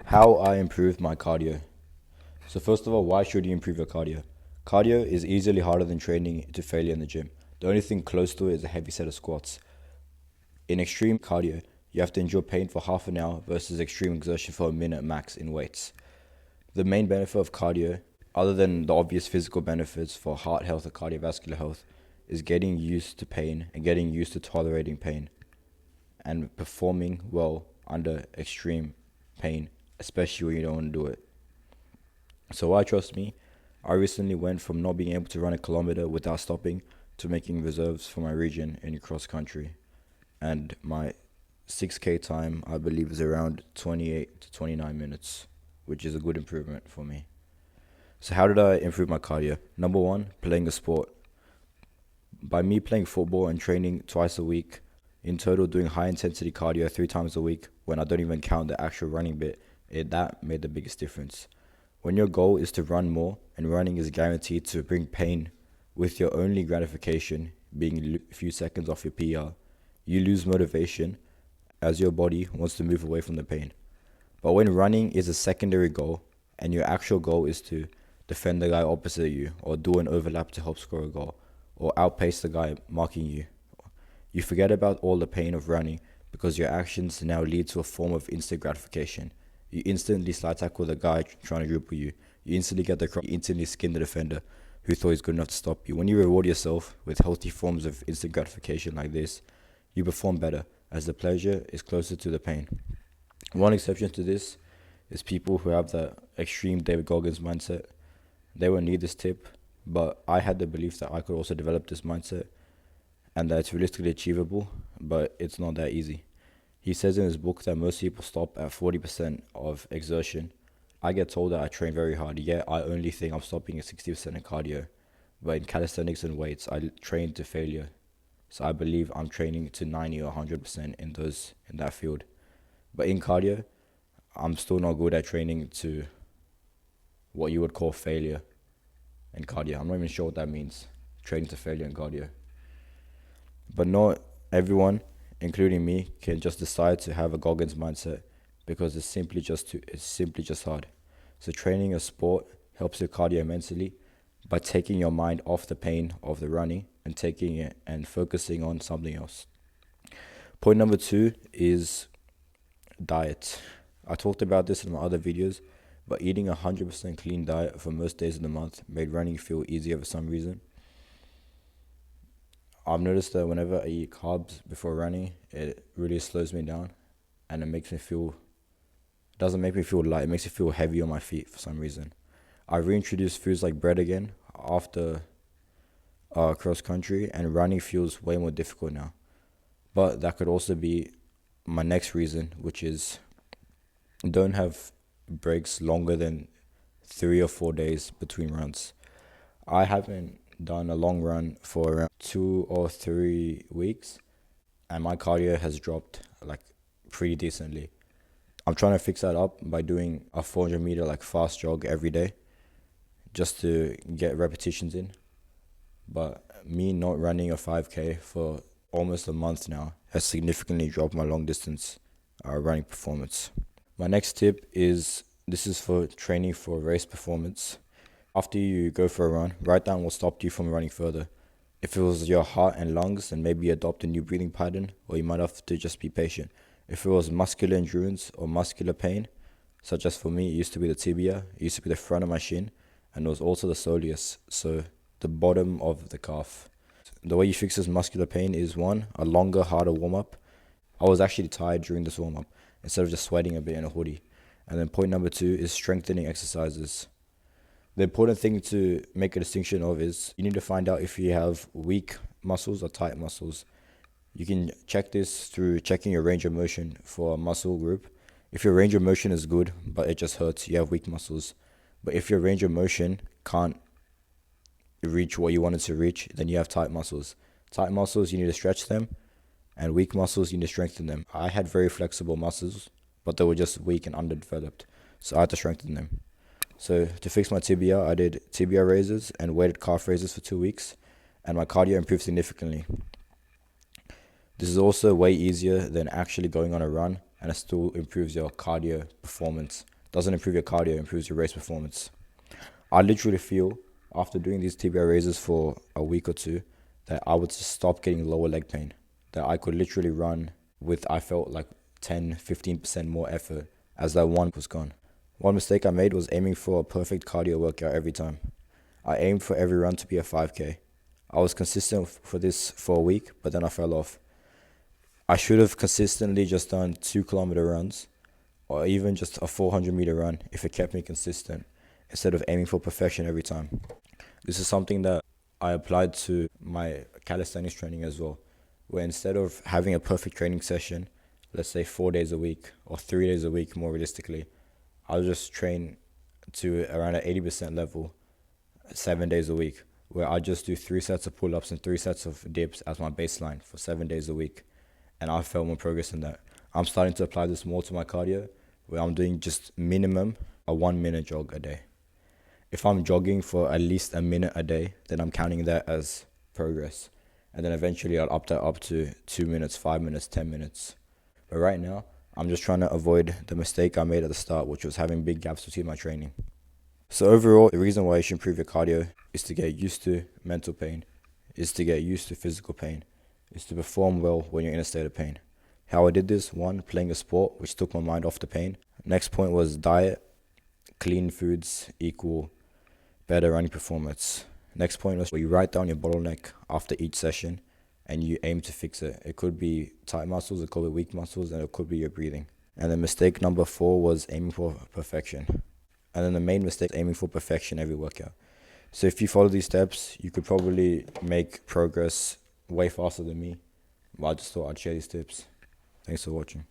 How I improved my cardio. So first of all, why should you improve your cardio? Cardio is easily harder than training to failure in the gym. The only thing close to it is a heavy set of squats. In extreme cardio, you have to endure pain for half an hour versus extreme exertion for a minute max in weights. The main benefit of cardio, other than the obvious physical benefits for heart health or cardiovascular health, is getting used to pain and getting used to tolerating pain and performing well under extreme pain, especially when you don't want to do it. So why trust me? I recently went from not being able to run a kilometer without stopping to making reserves for my region in cross country. And my 6K time, I believe, is around 28 to 29 minutes, which is a good improvement for me. So how did I improve my cardio? Number one, playing a sport. By me playing football and training twice a week, in total doing high intensity cardio 3 times a week, when I don't even count the actual running bit, that made the biggest difference. When your goal is to run more and running is guaranteed to bring pain, with your only gratification being a few seconds off your PR, you lose motivation as your body wants to move away from the pain. But when running is a secondary goal and your actual goal is to defend the guy opposite you or do an overlap to help score a goal or outpace the guy marking you, you forget about all the pain of running because your actions now lead to a form of instant gratification. You instantly slide tackle the guy trying to dribble you. You instantly get the cross. You instantly skin the defender who thought he's good enough to stop you. When you reward yourself with healthy forms of instant gratification like this, you perform better as the pleasure is closer to the pain. One exception to this is people who have the extreme David Goggins mindset. They won't need this tip, but I had the belief that I could also develop this mindset and that it's realistically achievable, but it's not that easy. He says in his book that most people stop at 40% of exertion. I get told that I train very hard, yet I only think I'm stopping at 60% in cardio. But in calisthenics and weights, I train to failure. So I believe I'm training to 90 or 100% in that field. But in cardio, I'm still not good at training to what you would call failure in cardio. I'm not even sure what that means, training to failure in cardio. But not everyone, including me, can just decide to have a Goggins mindset because it's simply just hard. So training a sport helps your cardio immensely by taking your mind off the pain of the running and taking it and focusing on something else. Point number 2 is diet. I talked about this in my other videos, but eating a 100% clean diet for most days of the month made running feel easier for some reason. I've noticed that whenever I eat carbs before running, it really slows me down and doesn't make me feel light, it makes me feel heavy on my feet for some reason. I reintroduced foods like bread again after cross country, and running feels way more difficult now. But that could also be my next reason, which is don't have breaks longer than 3 or 4 days between runs. I haven't done a long run for around 2 or 3 weeks, and my cardio has dropped like pretty decently. I'm trying to fix that up by doing a 400 meter like fast jog every day just to get repetitions in. But me not running a 5K for almost a month now has significantly dropped my long distance running performance. My next tip is this is for training for race performance. After you go for a run, write down what stopped you from running further. If it was your heart and lungs, then maybe adopt a new breathing pattern, or you might have to just be patient. If it was muscular endurance or muscular pain, such as for me, it used to be the tibia, it used to be the front of my shin, and it was also the soleus, so the bottom of the calf. The way you fix this muscular pain is 1, a longer, harder warm-up. I was actually tired during this warm-up, instead of just sweating a bit in a hoodie. And then point number 2 is strengthening exercises. The important thing to make a distinction of is you need to find out if you have weak muscles or tight muscles. You can check this through checking your range of motion for a muscle group. If your range of motion is good, but it just hurts, you have weak muscles. But if your range of motion can't reach what you wanted to reach, then you have tight muscles. Tight muscles, you need to stretch them, and weak muscles, you need to strengthen them. I had very flexible muscles, but they were just weak and underdeveloped, so I had to strengthen them. So to fix my tibia, I did tibia raises and weighted calf raises for 2 weeks, and my cardio improved significantly. This is also way easier than actually going on a run, and it still improves your cardio performance Doesn't improve your cardio, it improves your race performance. I literally feel after doing these TBI raises for a week or two that I would just stop getting lower leg pain. That I could literally run with, I felt like 10-15% more effort as that one was gone. One mistake I made was aiming for a perfect cardio workout every time. I aimed for every run to be a 5K. I was consistent for this for a week, but then I fell off. I should have consistently just done 2-kilometer runs or even just a 400-meter run if it kept me consistent instead of aiming for perfection every time. This is something that I applied to my calisthenics training as well, where instead of having a perfect training session, let's say 4 days a week or 3 days a week more realistically, I'll just train to around an 80% level 7 days a week, where I just do 3 sets of pull-ups and 3 sets of dips as my baseline for 7 days a week. And I felt more progress in that. I'm starting to apply this more to my cardio, where I'm doing just minimum a 1-minute jog a day. If I'm jogging for at least a minute a day, then I'm counting that as progress. And then eventually I'll up that up to 2 minutes, 5 minutes, 10 minutes. But right now, I'm just trying to avoid the mistake I made at the start, which was having big gaps between my training. So overall, the reason why you should improve your cardio is to get used to mental pain, is to get used to physical pain, is to perform well when you're in a state of pain. How I did this: 1, playing a sport, which took my mind off the pain. Next point was diet. Clean foods equal better running performance. Next point was where you write down your bottleneck after each session and you aim to fix it. It could be tight muscles, it could be weak muscles, and it could be your breathing. And then mistake number 4 was aiming for perfection. And then the main mistake, aiming for perfection every workout. So if you follow these steps, you could probably make progress way faster than me. But I just thought I'd share these tips. Thanks for watching.